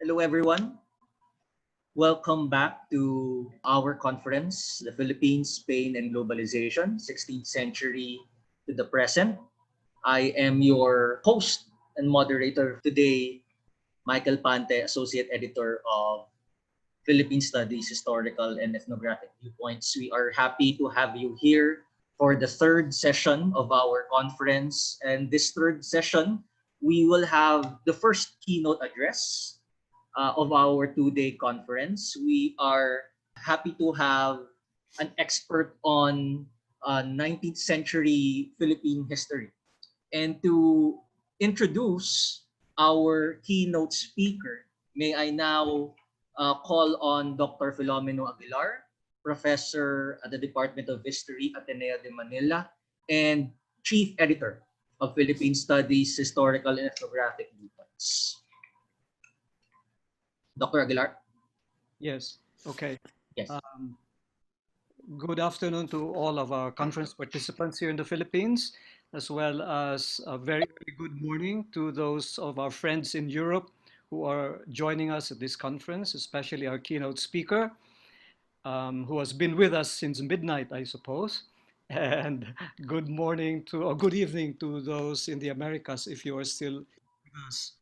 Hello, everyone. Welcome back to our conference, The Philippines, Spain, and Globalization, 16th Century to the Present. I am your host and moderator today, Michael Pante, Associate Editor of Philippine Studies, Historical and Ethnographic Viewpoints. We are happy to have you here for the third session of our conference. And this third session, we will have the first keynote address of our two-day conference. We are happy to have an expert on 19th century Philippine history. And to introduce our keynote speaker, may I now call on Dr. Filomeno Aguilar, professor at the Department of History, Ateneo de Manila, and chief editor of Philippine Studies, Historical and Ethnographic Viewpoints. Dr. Aguilar? Yes, okay. Yes. Good afternoon to all of our conference participants here in the Philippines, as well as a very good morning to those of our friends in Europe who are joining us at this conference, especially our keynote speaker, who has been with us since midnight, I suppose. And good morning to, or good evening to those in the Americas if you are still with us.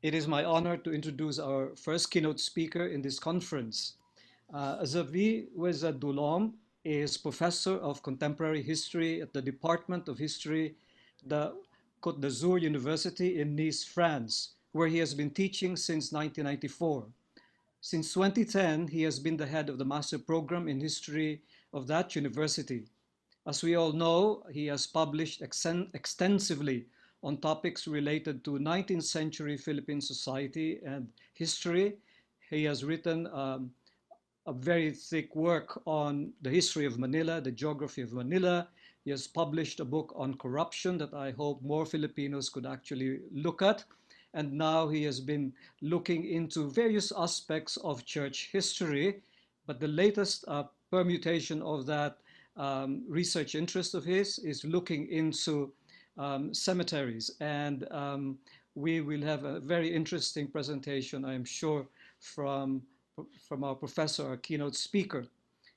It is my honor to introduce our first keynote speaker in this conference. Xavier Dulom is professor of contemporary history at the Department of History, the Côte d'Azur University in Nice, France, where he has been teaching since 1994. Since 2010, he has been the head of the master program in history of that university. As we all know, he has published extensively on topics related to 19th century Philippine society and history. He has written a very thick work on the history of Manila, the geography of Manila. He has published a book on corruption that I hope more Filipinos could actually look at. And now he has been looking into various aspects of church history. But the latest permutation of that research interest of his is looking into cemeteries. And we will have a very interesting presentation, I'm sure, from our professor, our keynote speaker.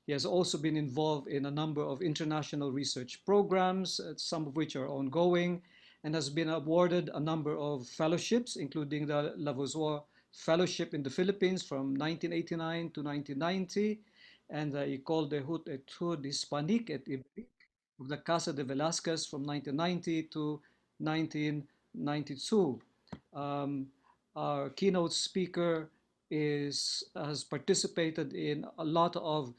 He has also been involved in a number of international research programs, some of which are ongoing, and has been awarded a number of fellowships, including the Lavoisier Fellowship in the Philippines from 1989 to 1990, and the École des Hautes Études Hispaniques et Ibériques of the Casa de Velázquez from 1990 to 1992. Our keynote speaker has participated in a lot of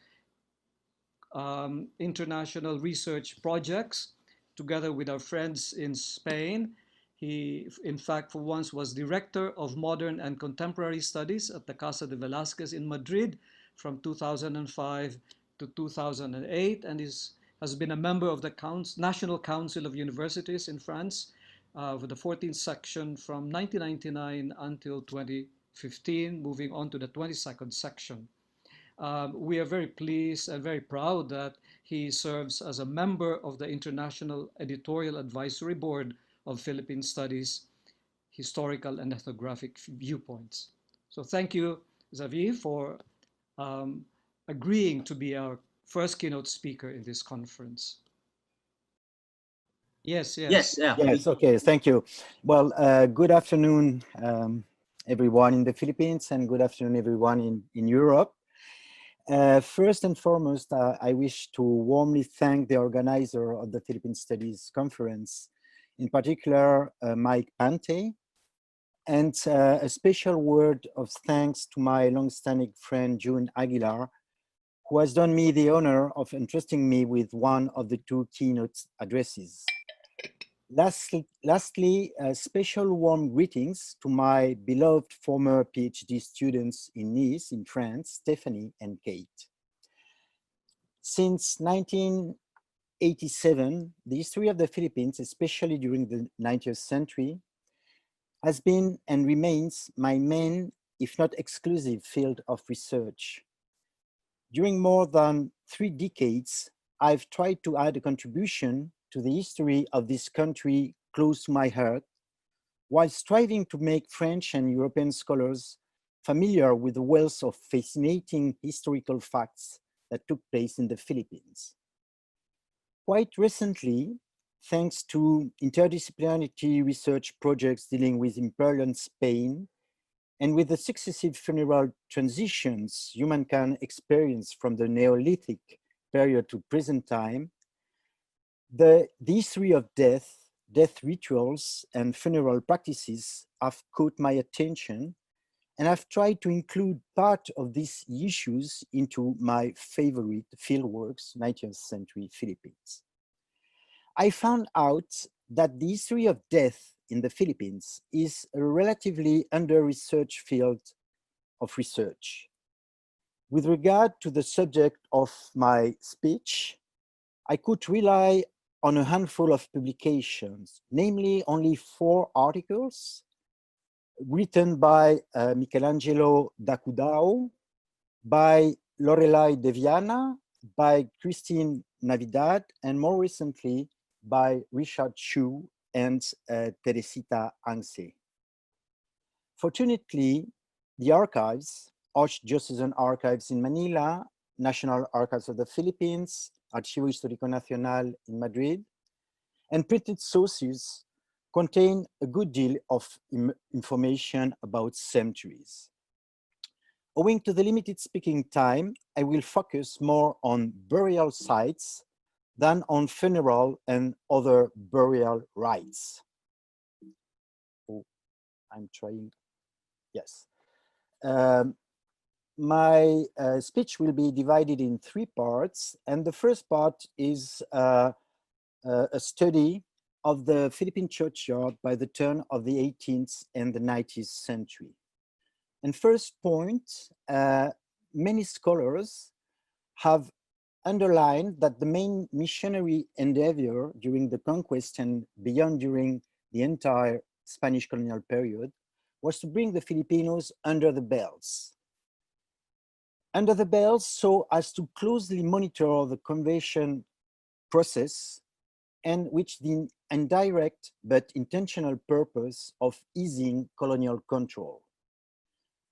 international research projects together with our friends in Spain. He, in fact, for once was director of modern and contemporary studies at the Casa de Velázquez in Madrid from 2005 to 2008, and has been a member of the National Council of Universities in France with the 14th section from 1999 until 2015, moving on to the 22nd section. We are very pleased and very proud that he serves as a member of the International Editorial Advisory Board of Philippine Studies, Historical and Ethnographic Viewpoints. So thank you, Xavier, for agreeing to be our first keynote speaker in this conference. Yes. Yes, yeah. Yes, okay, thank you. Well, good afternoon, everyone in the Philippines, and good afternoon, everyone in Europe. First and foremost, I wish to warmly thank the organizer of the Philippine Studies Conference, in particular, Mike Pante, and a special word of thanks to my long-standing friend, June Aguilar, who has done me the honor of entrusting me with one of the two keynote addresses. Lastly, special warm greetings to my beloved former PhD students in Nice, in France, Stephanie and Kate. Since 1987, the history of the Philippines, especially during the 19th century, has been and remains my main, if not exclusive, field of research. During more than 3 decades, I've tried to add a contribution to the history of this country close to my heart, while striving to make French and European scholars familiar with the wealth of fascinating historical facts that took place in the Philippines. Quite recently, thanks to interdisciplinary research projects dealing with imperial Spain and with the successive funeral transitions humankind experienced from the Neolithic period to present time, the history of death rituals, and funeral practices have caught my attention, and I've tried to include part of these issues into my favorite fieldworks, 19th century Philippines. I found out that the history of death in the Philippines is a relatively under-researched field of research. With regard to the subject of my speech, I could rely on a handful of publications, namely only 4 articles written by Michelangelo Dacudao, by Lorelai De Viana, by Christine Navidad, and more recently by Richard Chu and Teresita Anse. Fortunately, the archives, Archdiocesan Archives in Manila, National Archives of the Philippines, Archivo Histórico Nacional in Madrid, and printed sources contain a good deal of information about cemeteries. Owing to the limited speaking time, I will focus more on burial sites than on funeral and other burial rites. Oh, I'm trying, yes. My speech will be divided in 3 parts, and the first part is a study of the Philippine churchyard by the turn of the 18th and the 19th century. And first point, many scholars have underlined that the main missionary endeavor during the conquest and beyond during the entire Spanish colonial period was to bring the Filipinos under the bells. Under the bells so as to closely monitor the conversion process, and which the indirect but intentional purpose of easing colonial control.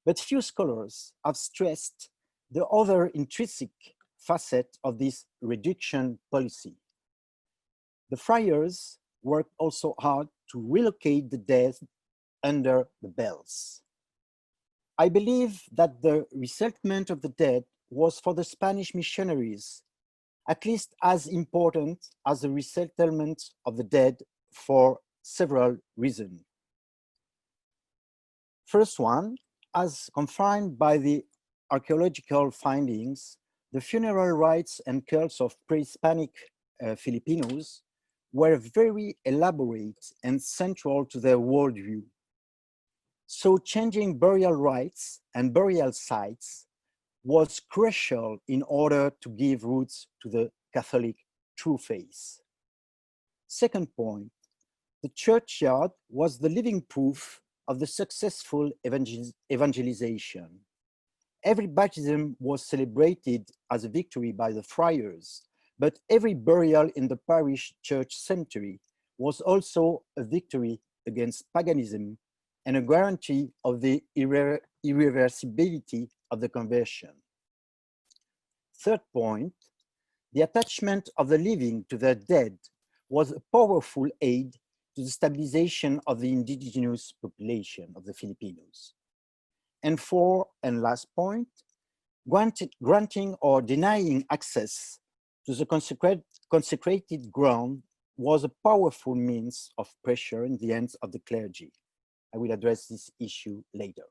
But few scholars have stressed the other intrinsic facet of this reduction policy. The friars worked also hard to relocate the dead under the bells. I believe that the resettlement of the dead was for the Spanish missionaries at least as important as the resettlement of the dead for several reasons. First one, as confirmed by the archaeological findings, the funeral rites and cults of pre-Hispanic Filipinos were very elaborate and central to their worldview. So changing burial rites and burial sites was crucial in order to give roots to the Catholic true faith. Second point, the churchyard was the living proof of the successful evangelization. Every baptism was celebrated as a victory by the friars, but every burial in the parish church cemetery was also a victory against paganism and a guarantee of the irreversibility of the conversion. Third point, the attachment of the living to their dead was a powerful aid to the stabilization of the indigenous population of the Filipinos. And fourth and last point, granting or denying access to the consecrated ground was a powerful means of pressure in the hands of the clergy. I will address this issue later.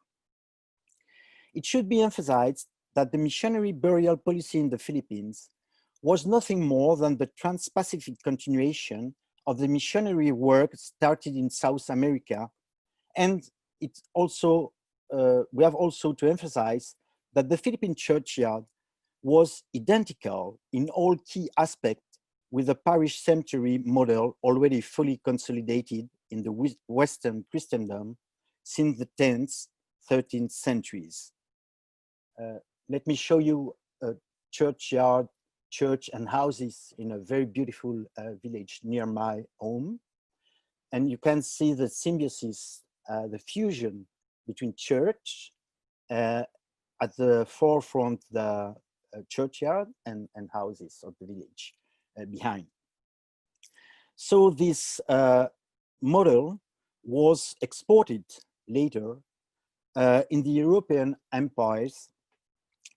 It should be emphasized that the missionary burial policy in the Philippines was nothing more than the trans-Pacific continuation of the missionary work started in South America. And it's also, we have also to emphasize that the Philippine churchyard was identical in all key aspects with the parish cemetery model already fully consolidated in the Western Christendom since the 10th, 13th centuries. Let me show you a churchyard, church and houses in a very beautiful village near my home. And you can see the symbiosis, the fusion between church at the forefront the churchyard and houses of the village behind. So this model was exported later in the European empires.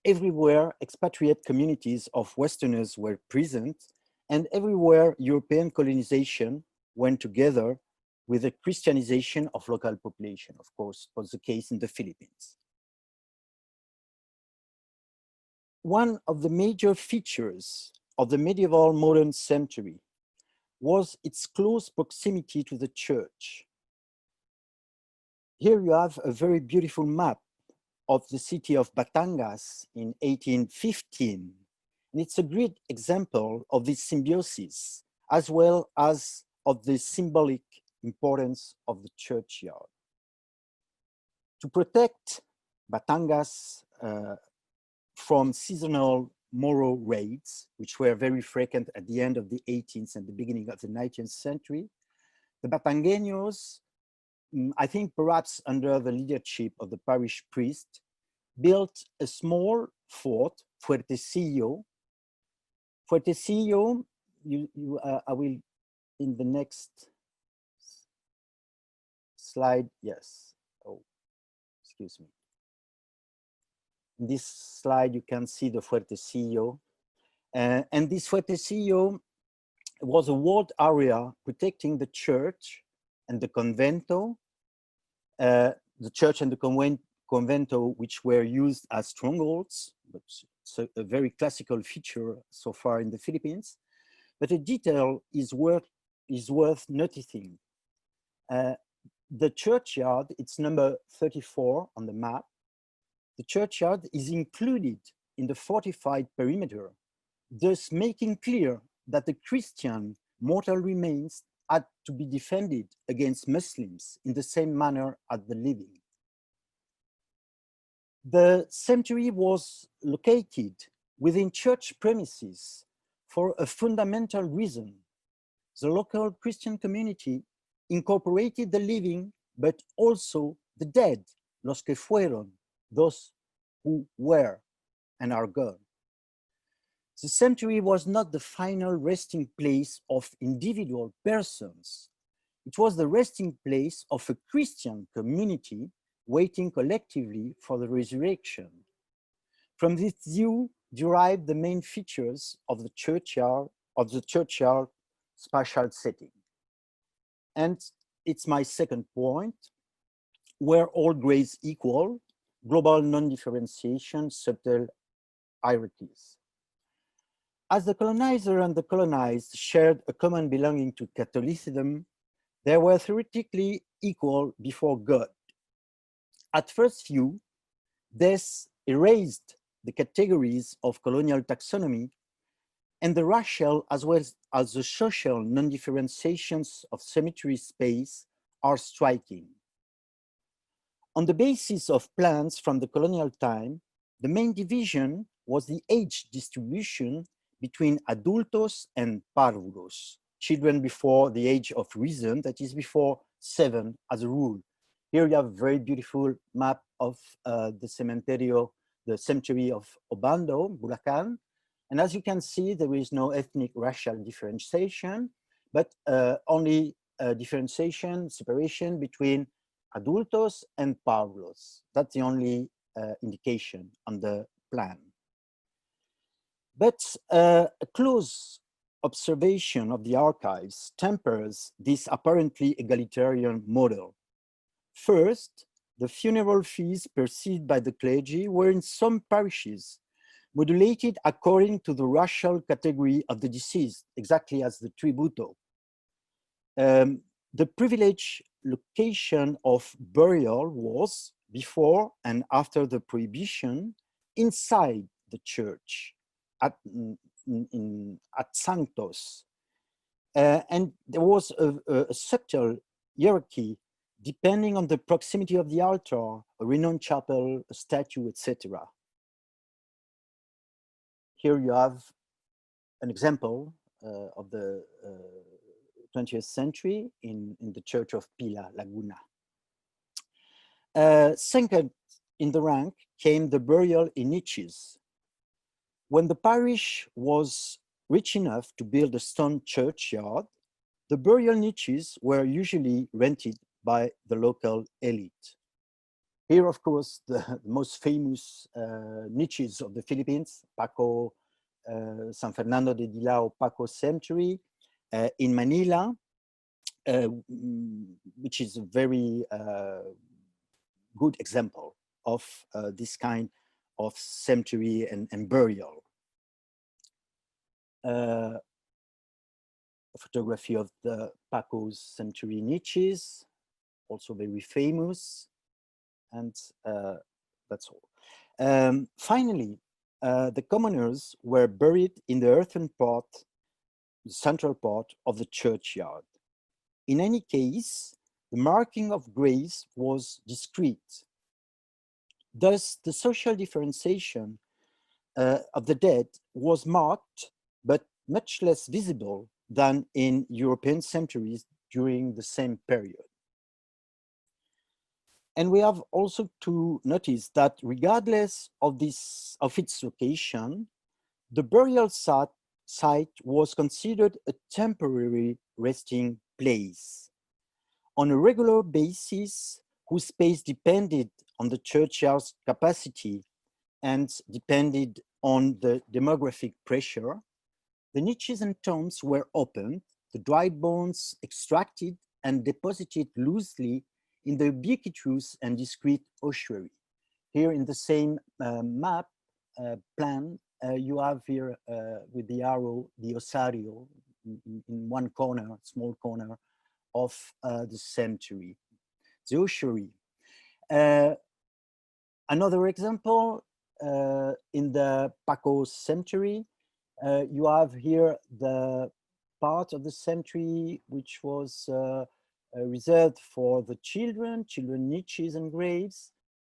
Everywhere expatriate communities of Westerners were present, and everywhere European colonization went together with the Christianization of local population. Of course, was the case in the Philippines. One of the major features of the medieval modern century was its close proximity to the church. Here you have a very beautiful map of the city of Batangas in 1815. And it's a great example of this symbiosis, as well as of the symbolic importance of the churchyard. To protect Batangas from seasonal Moro raids, which were very frequent at the end of the 18th and the beginning of the 19th century, the Batangueños, I think perhaps under the leadership of the parish priest, built a small fort, Fuertecillo. Fuertecillo, I will, in the next slide, yes. Oh, excuse me. In this slide, you can see the Fuertecillo. And this Fuertecillo was a walled area protecting the church and the convento, the church and the convento, which were used as strongholds, but it's a very classical feature so far in the Philippines. But a detail is worth noticing. The churchyard, it's number 34 on the map. The churchyard is included in the fortified perimeter, thus making clear that the Christian mortal remains had to be defended against Muslims in the same manner as the living. The cemetery was located within church premises for a fundamental reason. The local Christian community incorporated the living, but also the dead, los que fueron, those who were and are gone. The cemetery was not the final resting place of individual persons. It was the resting place of a Christian community waiting collectively for the resurrection. From this view derived the main features of the churchyard spatial setting. And it's my second point, where all grades equal, global non-differentiation, subtle hierarchies. As the colonizer and the colonized shared a common belonging to Catholicism, they were theoretically equal before God. At first view, this erased the categories of colonial taxonomy, and the racial as well as the social non-differentiations of cemetery space are striking. On the basis of plans from the colonial time, the main division was the age distribution between adultos and parvulos, children before the age of reason, that is before 7 as a rule. Here you have a very beautiful map of the cemetery of Obando, Bulacan. And as you can see, there is no ethnic racial differentiation, but only differentiation, separation between adultos and parvulos. That's the only indication on the plan. But a close observation of the archives tempers this apparently egalitarian model. First, the funeral fees perceived by the clergy were in some parishes modulated according to the racial category of the deceased, exactly as the tributo. The privileged location of burial was, before and after the prohibition, inside the church at Sanctos. And there was a subtle hierarchy depending on the proximity of the altar, a renowned chapel, a statue, etc. Here you have an example of the 20th century in the church of Pila, Laguna. Second, in the rank came the burial in niches. When the parish was rich enough to build a stone churchyard, the burial niches were usually rented by the local elite. Here, of course, the most famous niches of the Philippines, Paco, San Fernando de Dilao Paco Cemetery in Manila, which is a very good example of this kind of cemetery and burial. A photography of the Paco's cemetery niches, also very famous, and that's all. Finally, the commoners were buried in the earthen part, the central part of the churchyard. In any case, the marking of graves was discreet. Thus, the social differentiation of the dead was marked, but much less visible than in European cemeteries during the same period. And we have also to notice that regardless of its location, the burial site was considered a temporary resting place. On a regular basis, whose space depended on the churchyard's capacity and depended on the demographic pressure, the niches and tombs were opened, the dry bones extracted and deposited loosely in the ubiquitous and discreet ossuary. Here in the same map plan, you have here with the arrow, the osario in one corner, small corner of the cemetery, the ossuary. Another example, in the Paco cemetery, you have here the part of the cemetery which was reserved for the children niches and graves,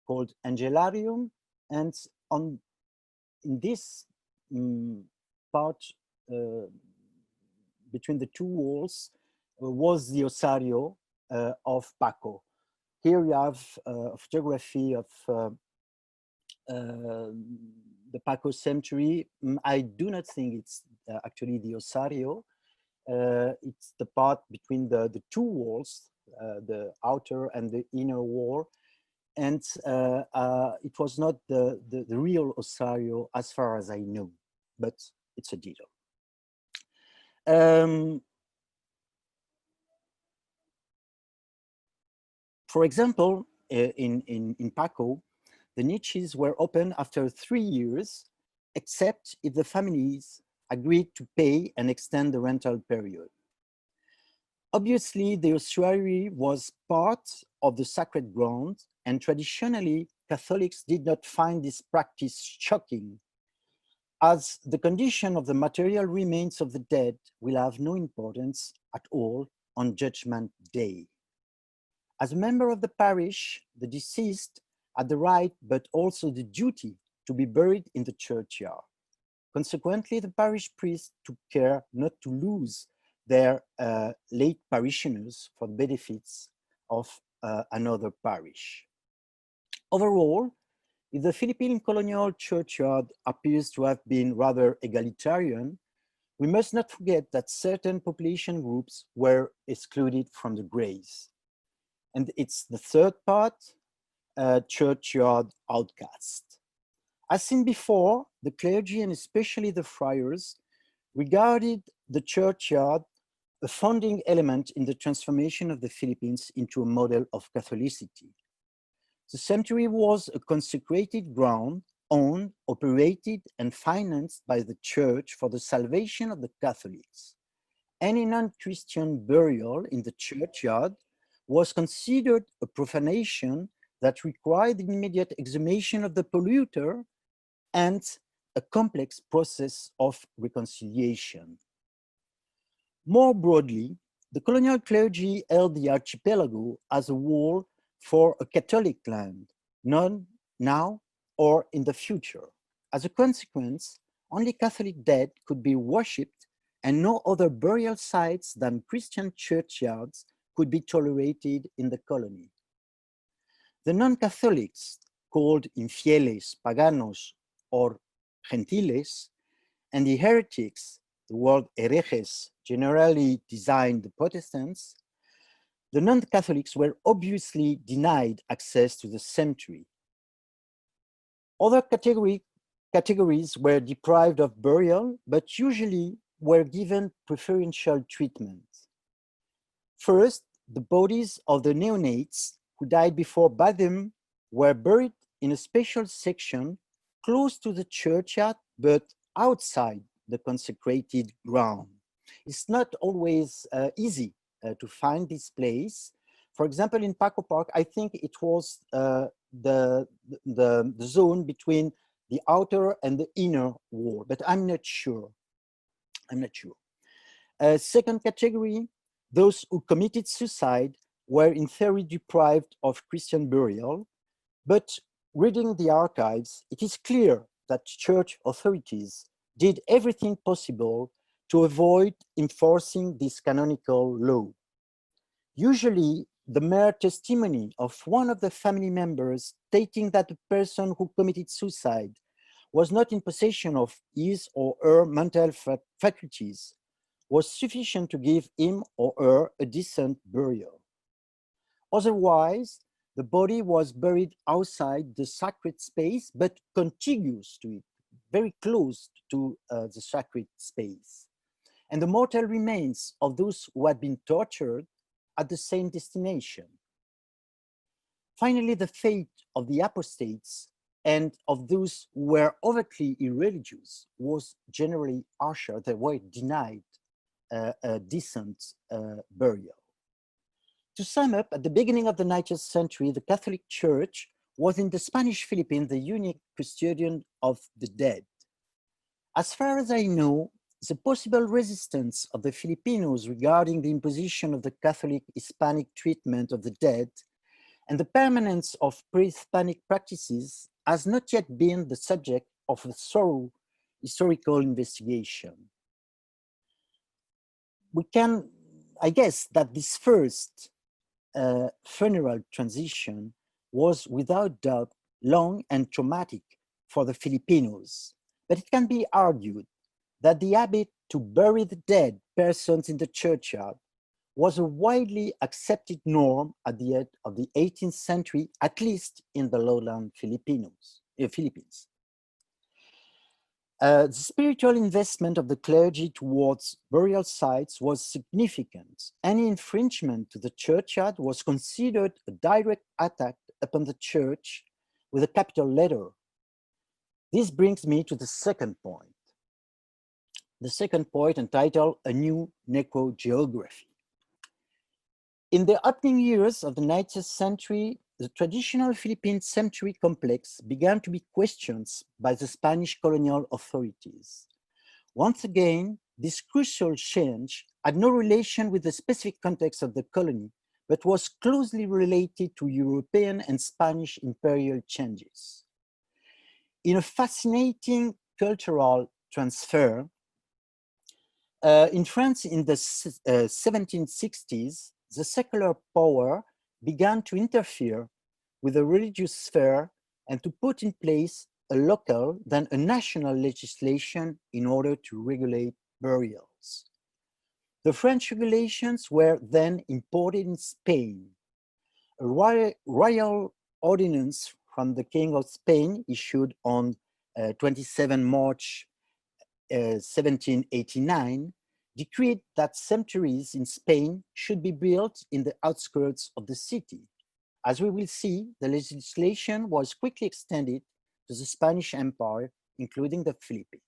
called Angelarium, and in this part between the two walls was the osario of Paco. Here you have a photography of the Paco cemetery. I do not think it's actually the osario. It's the part between the two walls, the outer and the inner wall. And it was not the real osario as far as I know, but it's a detail. For example, in Paco, the niches were open after 3 years, except if the families agreed to pay and extend the rental period. Obviously, the ossuary was part of the sacred ground, and traditionally, Catholics did not find this practice shocking, as the condition of the material remains of the dead will have no importance at all on Judgment Day. As a member of the parish, the deceased had the right, but also the duty, to be buried in the churchyard. Consequently, the parish priest took care not to lose their late parishioners for the benefits of another parish. Overall, if the Philippine colonial churchyard appears to have been rather egalitarian, we must not forget that certain population groups were excluded from the graves. And it's the third part, churchyard outcast. As seen before, the clergy and especially the friars regarded the churchyard a founding element in the transformation of the Philippines into a model of Catholicity. The cemetery was a consecrated ground owned, operated, and financed by the church for the salvation of the Catholics. Any non-Christian burial in the churchyard was considered a profanation that required the immediate exhumation of the polluter and a complex process of reconciliation. More broadly, the colonial clergy held the archipelago as a wall for a Catholic land, none now or in the future. As a consequence, only Catholic dead could be worshipped, and no other burial sites than Christian churchyards could be tolerated in the colony. The non-Catholics called infieles, paganos, or gentiles, and the heretics, the word herejes, generally designed the Protestants, the non-Catholics were obviously denied access to the cemetery. Other categories were deprived of burial, but usually were given preferential treatment. First, the bodies of the neonates who died before baptism were buried in a special section close to the churchyard, but outside the consecrated ground. It's not always easy to find this place. For example, in Paco Park, I think it was the zone between the outer and the inner wall, but I'm not sure. I'm not sure. Second category, those who committed suicide were in theory deprived of Christian burial, but reading the archives, it is clear that church authorities did everything possible to avoid enforcing this canonical law. Usually, the mere testimony of one of the family members stating that the person who committed suicide was not in possession of his or her mental faculties was sufficient to give him or her a decent burial. Otherwise, the body was buried outside the sacred space, but contiguous to it, very close to the sacred space. And the mortal remains of those who had been tortured at the same destination. Finally, the fate of the apostates and of those who were overtly irreligious was generally harsher. They were denied a decent burial. To sum up, at the beginning of the 19th century, the Catholic Church was in the Spanish Philippines the unique custodian of the dead. As far as I know, the possible resistance of the Filipinos regarding the imposition of the Catholic Hispanic treatment of the dead and the permanence of pre-Hispanic practices has not yet been the subject of a thorough historical investigation. We can, I guess, that this first funeral transition was without doubt long and traumatic for the Filipinos, but it can be argued that the habit to bury the dead persons in the churchyard was a widely accepted norm at the end of the 18th century, at least in the lowland Philippines. The spiritual investment of the clergy towards burial sites was significant. Any infringement to the churchyard was considered a direct attack upon the church with a capital letter. This brings me to the second point. The second point entitled A New Necrogeography. In the opening years of the 19th century, the traditional Philippine cemetery complex began to be questioned by the Spanish colonial authorities. Once again, this crucial change had no relation with the specific context of the colony, but was closely related to European and Spanish imperial changes. In a fascinating cultural transfer, in France in the 1760s, the secular power began to interfere with the religious sphere and to put in place a local, then a national legislation in order to regulate burials. The French regulations were then imported in Spain. A royal ordinance from the King of Spain issued on 27 March 1789 decreed that cemeteries in Spain should be built in the outskirts of the city. As we will see, the legislation was quickly extended to the Spanish Empire, including the Philippines.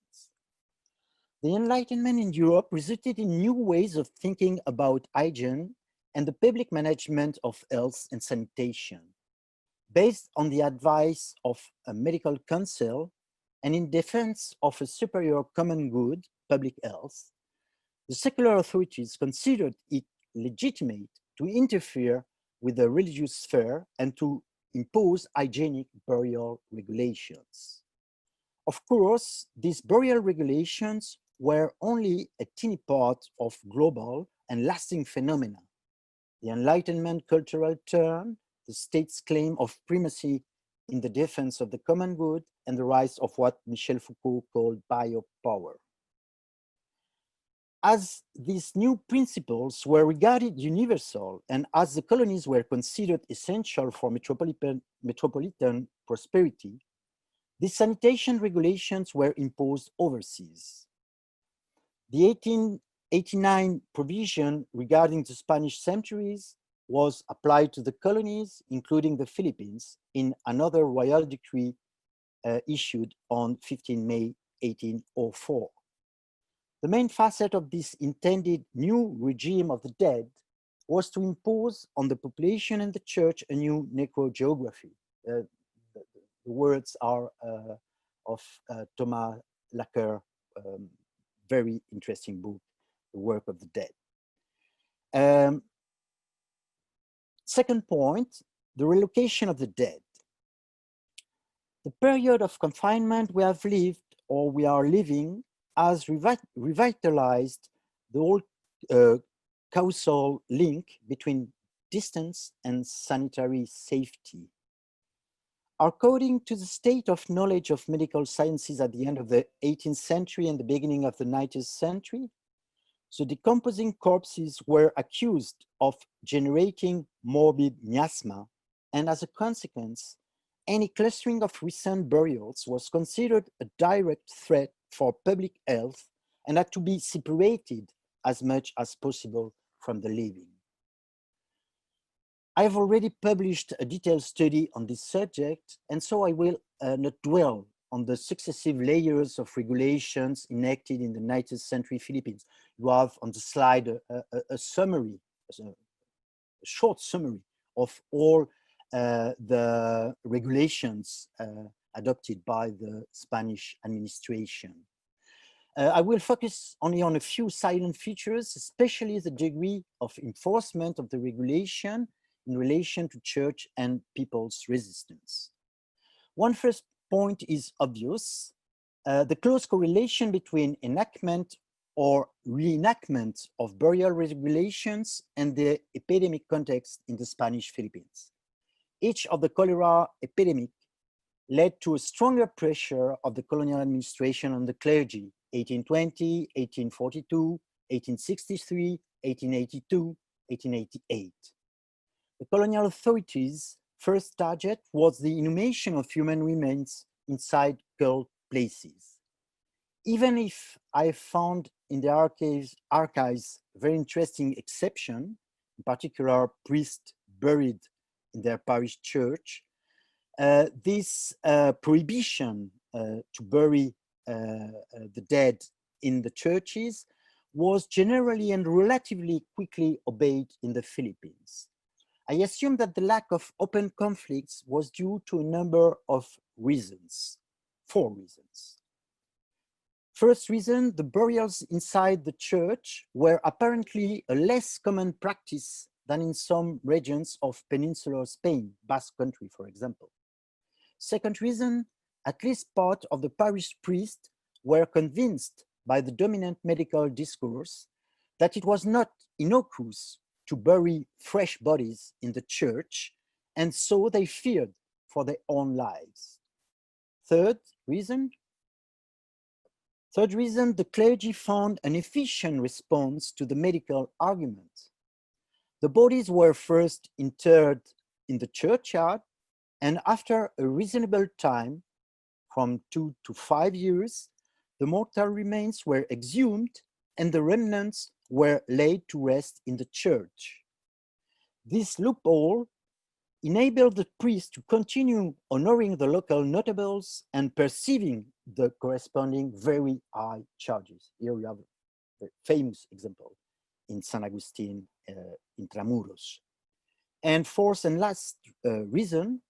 The Enlightenment in Europe resulted in new ways of thinking about hygiene and the public management of health and sanitation. Based on the advice of a medical council and in defense of a superior common good, public health, the secular authorities considered it legitimate to interfere with the religious sphere and to impose hygienic burial regulations. Of course, these burial regulations were only a teeny part of global and lasting phenomena. The Enlightenment cultural turn, the state's claim of primacy in the defense of the common good and the rise of what Michel Foucault called biopower. As these new principles were regarded universal and as the colonies were considered essential for metropolitan prosperity, these sanitation regulations were imposed overseas. The 1889 provision regarding the Spanish sanctuaries was applied to the colonies, including the Philippines, in another royal decree issued on 15 May 1804. The main facet of this intended new regime of the dead was to impose on the population and the church a new necrogeography. The words are of Thomas Laqueur, very interesting book, The Work of the Dead. Second point, the relocation of the dead. The period of confinement we have lived or we are living has revitalized the old causal link between distance and sanitary safety. According to the state of knowledge of medical sciences at the end of the 18th century and the beginning of the 19th century, the decomposing corpses were accused of generating morbid miasma, and as a consequence, any clustering of recent burials was considered a direct threat for public health and had to be separated as much as possible from the living. I have already published a detailed study on this subject, and so I will not dwell on the successive layers of regulations enacted in the 19th century Philippines. You have on the slide a summary, a short summary of all the regulations adopted by the Spanish administration. I will focus only on a few silent features, especially the degree of enforcement of the regulation in relation to church and people's resistance. One first point is obvious, the close correlation between enactment or reenactment of burial regulations and the epidemic context in the Spanish Philippines. Each of the cholera epidemic led to a stronger pressure of the colonial administration on the clergy, 1820, 1842, 1863, 1882, 1888. The colonial authorities' first target was the inhumation of human remains inside cult places. Even if I found in the archives very interesting exception, in particular priests buried in their parish church, this prohibition to bury the dead in the churches was generally and relatively quickly obeyed in the Philippines. I assume that the lack of open conflicts was due to a number of reasons, 4 reasons. First reason, the burials inside the church were apparently a less common practice than in some regions of peninsular Spain, Basque Country, for example. Second reason, at least part of the parish priests were convinced by the dominant medical discourse that it was not innocuous to bury fresh bodies in the church, and so they feared for their own lives. Third reason, the clergy found an efficient response to the medical argument. The bodies were first interred in the churchyard, and after a reasonable time, from 2 to 5 years, the mortal remains were exhumed and the remnants were laid to rest in the church. This loophole enabled the priest to continue honoring the local notables and perceiving the corresponding very high charges. Here we have a famous example in San Agustin, Intramuros. And fourth and last reason,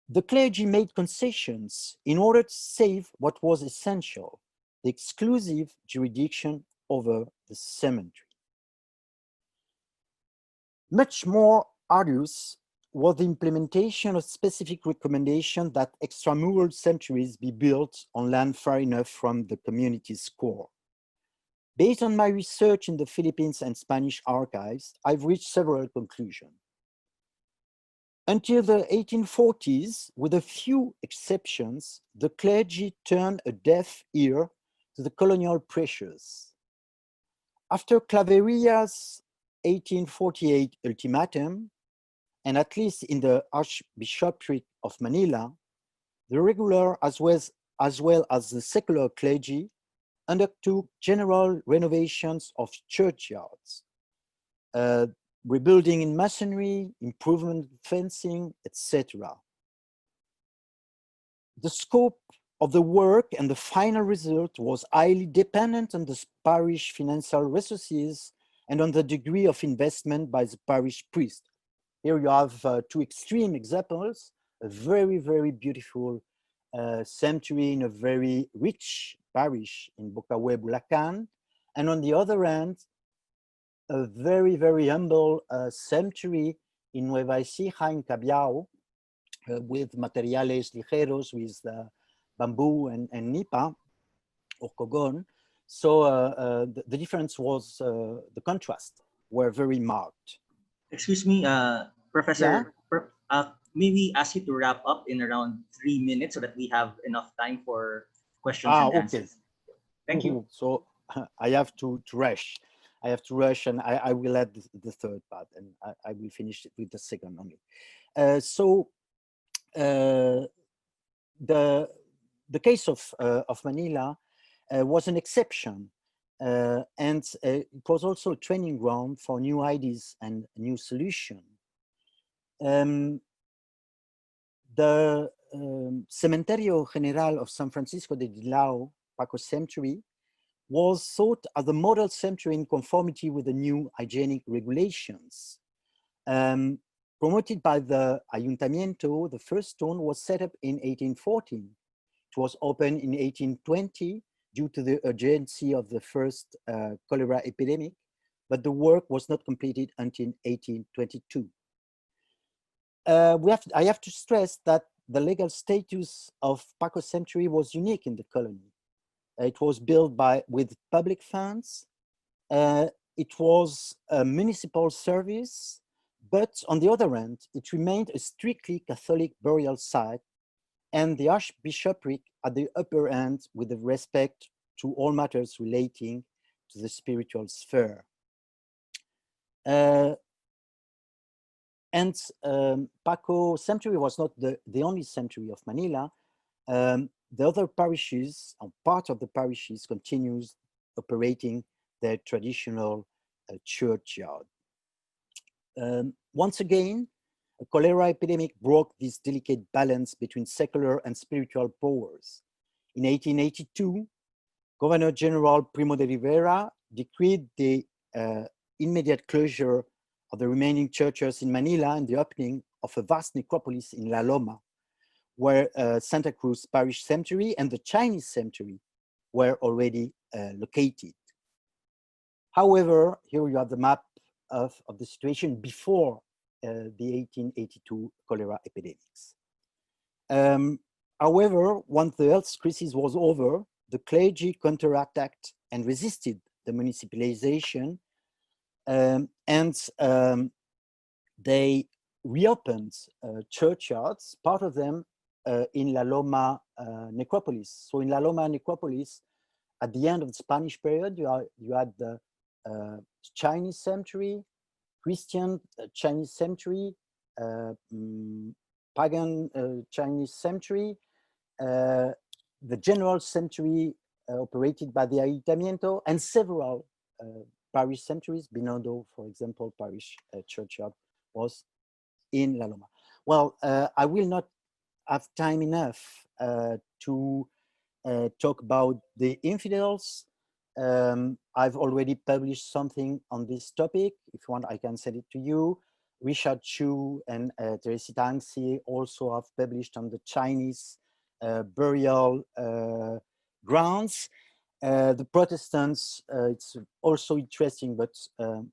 the clergy made concessions in order to save what was essential, the exclusive jurisdiction over the cemetery. Much more arduous was the implementation of specific recommendation that extramural cemeteries be built on land far enough from the community's core. Based on my research in the Philippines and Spanish archives, I've reached several conclusions. Until the 1840s, with a few exceptions, the clergy turned a deaf ear to the colonial pressures. After Claveria's 1848 ultimatum, and at least in the Archbishopric of Manila, the regular as well as the secular clergy undertook general renovations of churchyards, rebuilding in masonry, improvement in fencing, etc. The scope of the work and the final result was highly dependent on the parish financial resources and on the degree of investment by the parish priest. Here you have two extreme examples, a very, very beautiful cemetery in a very rich parish in Bocaue, Bulacan, and on the other hand, a very, very humble cemetery in Nueva Ecija in Cabiao with materiales ligeros, with bamboo and nipa or cogon. So the difference was, the contrast were very marked. Excuse me, Yeah. Professor, may we ask you to wrap up in around 3 minutes so that we have enough time for questions and Okay. answers? Thank you. So I have to rush. I have to rush, and I will add the third part, and I will finish with the second only. The case of Manila was an exception, and it was also a training ground for new ideas and new solutions. The Cementerio General of San Francisco de Dilao, Paco Cemetery, was thought as a model cemetery in conformity with the new hygienic regulations. Promoted by the Ayuntamiento, the first stone was set up in 1814. It was opened in 1820 due to the urgency of the first cholera epidemic, but the work was not completed until 1822. I have to stress that the legal status of Paco Cemetery was unique in the colony. It was built with public funds. It was a municipal service, but on the other hand, it remained a strictly Catholic burial site, and the Archbishopric at the upper end with respect to all matters relating to the spiritual sphere. Paco Cemetery was not the only cemetery of Manila. The other parishes, or part of the parishes, continues operating their traditional churchyard. Once again, a cholera epidemic broke this delicate balance between secular and spiritual powers. In 1882, Governor General Primo de Rivera decreed the immediate closure of the remaining churches in Manila and the opening of a vast necropolis in La Loma, where Santa Cruz Parish Cemetery and the Chinese Cemetery were already located. However, here you have the map of the situation before the 1882 cholera epidemics. However, once the health crisis was over, the clergy counterattacked and resisted the municipalization, they reopened churchyards, part of them in La Loma necropolis. So in La Loma necropolis, at the end of the Spanish period, you had the Chinese cemetery, Christian Chinese cemetery, pagan Chinese cemetery, the general cemetery operated by the Ayuntamiento, and several parish cemeteries. Binondo, for example, parish churchyard was in La Loma. Well, I will not have time enough to talk about the infidels. I've already published something on this topic. If you want, I can send it to you. Richard Chu and Teresita Angsi also have published on the Chinese burial grounds. The Protestants, it's also interesting, but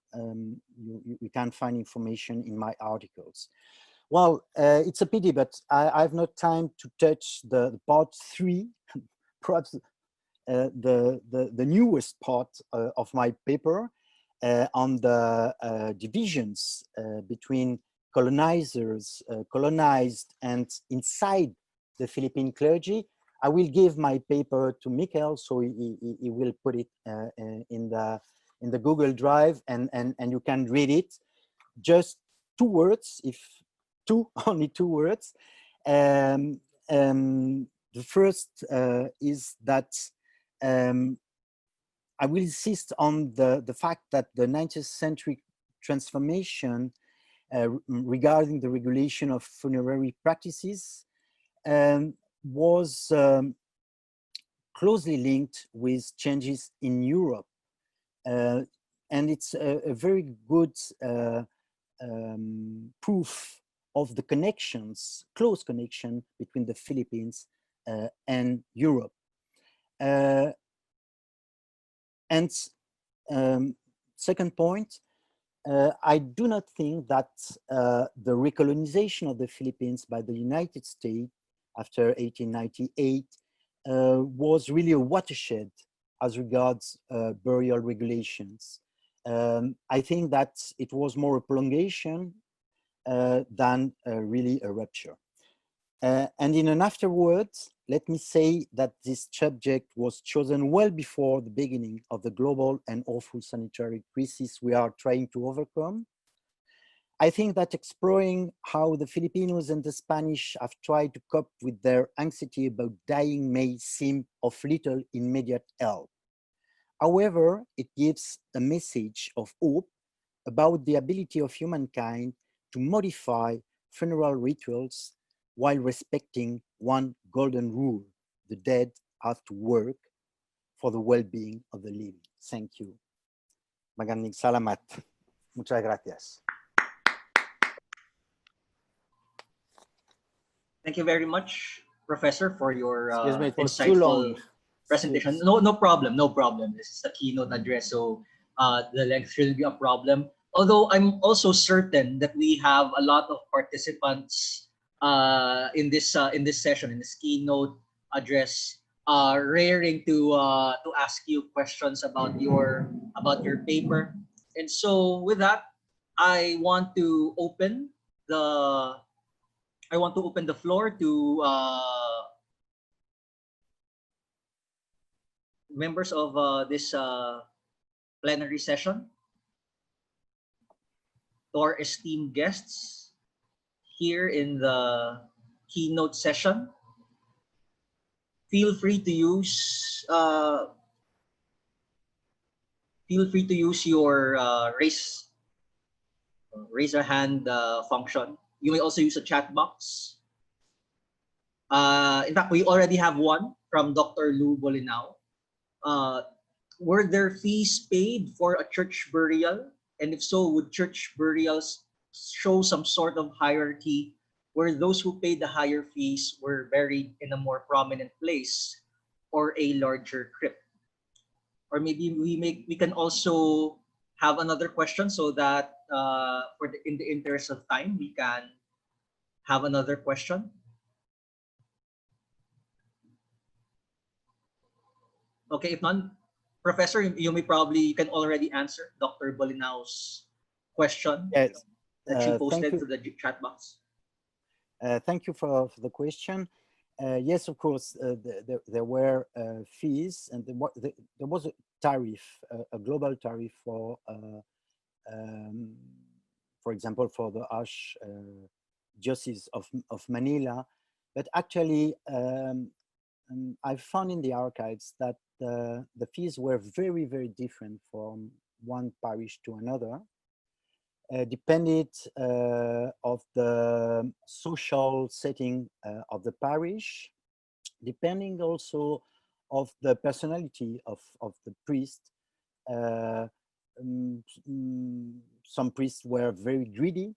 you can find information in my articles. Well, it's a pity, but I have not time to touch the part 3, perhaps the newest part of my paper on the divisions between colonizers colonized and inside the Philippine clergy. I will give my paper to Mikhail, so he will put it in the Google Drive, and you can read it. Just two words, if two, only two words. The first is that I will insist on the fact that the 19th century transformation regarding the regulation of funerary practices was closely linked with changes in Europe. And it's a very good proof of the connections, close connection between the Philippines and Europe. And second point, I do not think that the recolonization of the Philippines by the United States after 1898 was really a watershed as regards burial regulations. I think that it was more a prolongation than really a rupture. And in an afterwards, let me say that this subject was chosen well before the beginning of the global and awful sanitary crisis we are trying to overcome. I think that exploring how the Filipinos and the Spanish have tried to cope with their anxiety about dying may seem of little immediate help. However, it gives a message of hope about the ability of humankind to modify funeral rituals while respecting one golden rule: the dead have to work for the well-being of the living. Thank you. Magandang salamat. Muchas gracias. Thank you very much, Professor, for your Excuse me, it was too long. insightful presentation. No problem, no problem. This is the keynote address, so the length shouldn't be a problem. Although I'm also certain that we have a lot of participants in this session, in this keynote address, raring to ask you questions about your paper. And so with that, I want to open the floor to members of this plenary session, to our esteemed guests here in the keynote session. Feel free to use your raise a hand function. You may also use a chat box. In fact, we already have one from Dr. Lou Bolinao. Were there fees paid for a church burial? And if so, would church burials show some sort of hierarchy where those who paid the higher fees were buried in a more prominent place or a larger crypt? Or maybe we can also have another question, so that in the interest of time, we can have another question. Okay, if none, Professor, you can already answer Dr. Bolinao's question. Yes. That she posted to the chat box. Thank you for the question. Yes, of course, there were fees, and there was a tariff, a global tariff for example, for the Archdiocese of Manila. But actually, I found in the archives that the fees were very, very different from one parish to another. Depended of the social setting of the parish, depending also of the personality of the priest. Some priests were very greedy,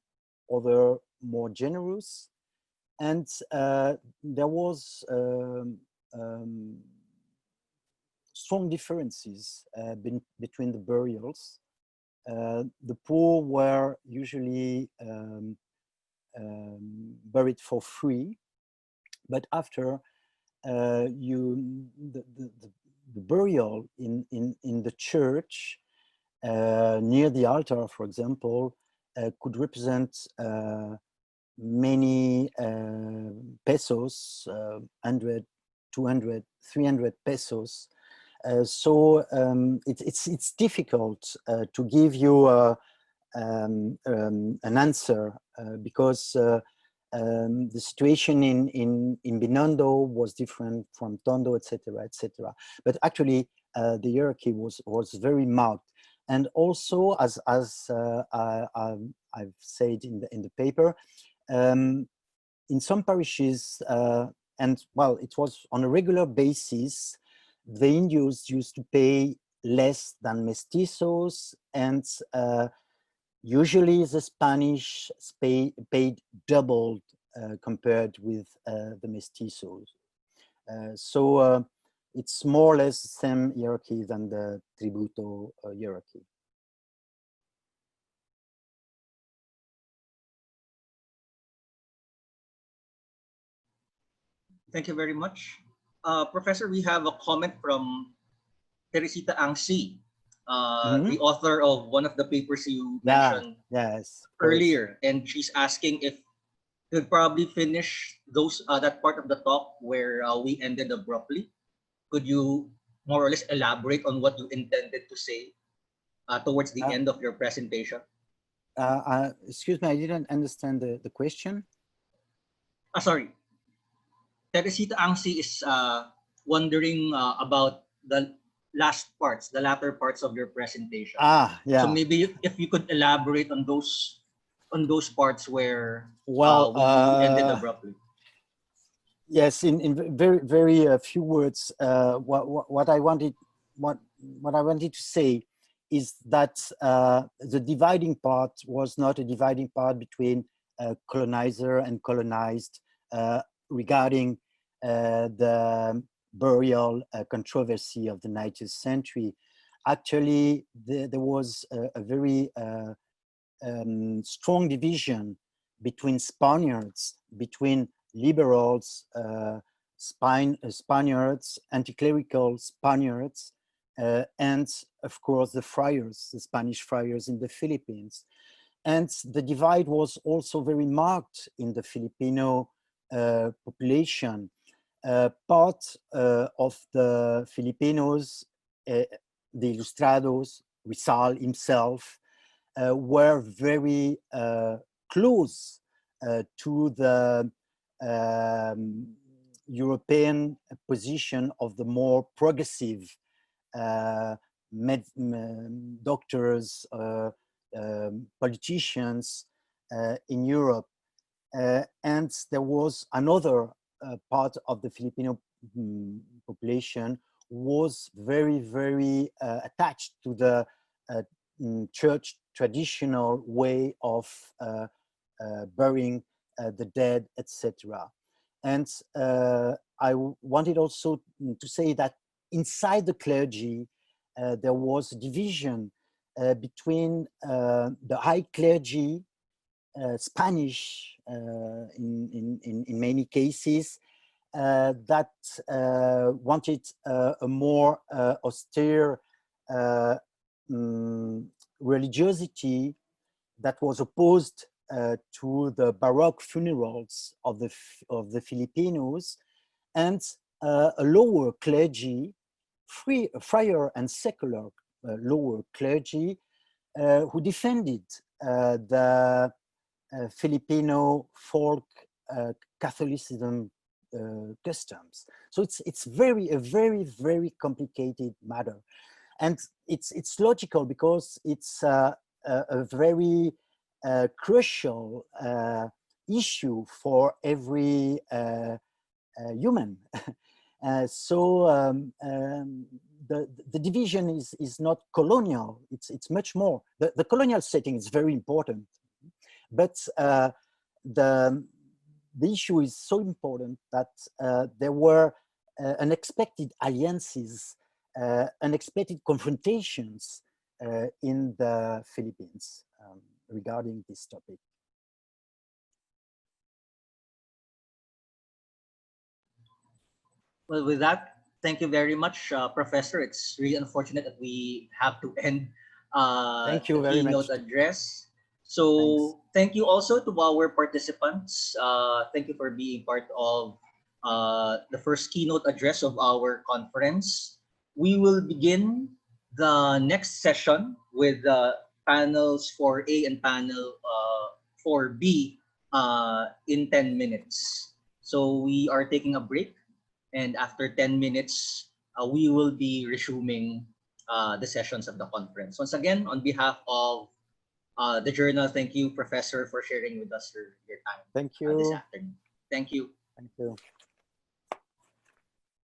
other more generous, and there was strong differences between the burials. The poor were usually buried for free, but after the burial in the church near the altar, for example, could represent many pesos, 100, 200, 300 pesos. It's difficult to give you an answer because the situation in Binondo was different from Tondo, etc., etc. But actually, the hierarchy was very marked, and also as I've said in the paper, in some parishes, and well, it was on a regular basis, the Indios used to pay less than mestizos, and usually the Spanish paid doubled compared with the mestizos. It's more or less the same hierarchy than the tributo hierarchy. Thank you very much. Professor, we have a comment from Teresita Angsi, the author of one of the papers you mentioned earlier, and she's asking if you could probably finish that part of the talk where we ended abruptly. Could you more or less elaborate on what you intended to say towards the end of your presentation? Excuse me, I didn't understand the question. Sorry. Teresita Angsi is wondering about the latter parts of your presentation. Yeah. So maybe if you could elaborate on those parts where we ended abruptly. Yes, in very few words, what I wanted to say is that the dividing part was not a dividing part between colonizer and colonized regarding the burial controversy of the 19th century. Actually, there was a very strong division between Spaniards, between liberals, Spaniards, anti-clerical Spaniards, and of course the friars, the Spanish friars in the Philippines. And the divide was also very marked in the Filipino population. Part of the Filipinos, the Ilustrados, Rizal himself, were very close to the European position of the more progressive doctors, politicians in Europe. And there was another part of the Filipino population was very, very attached to the church traditional way of burying the dead, etc. And I wanted also to say that inside the clergy, there was a division between the high clergy, Spanish in many cases, that wanted a more austere religiosity that was opposed to the Baroque funerals of the Filipinos, and a lower clergy, friar and secular lower clergy, who defended the Filipino folk Catholicism customs. So it's a very complicated matter, and it's logical because it's a very crucial issue for every human. The division is not colonial. It's much more. The colonial setting is very important, but the issue is so important that there were unexpected alliances, unexpected confrontations in the Philippines regarding this topic. Well, with that, thank you very much, Professor. It's really unfortunate that we have to end Thank you the very keynote much. address. Thanks. So thank you also to our participants. Thank you for being part of the first keynote address of our conference. We will begin the next session with panels 4A and panel 4B in 10 minutes. So we are taking a break, and after 10 minutes, we will be resuming the sessions of the conference. Once again, on behalf of the journal, thank you, Professor, for sharing with us your time Thank this you. afternoon. Thank you. Thank you.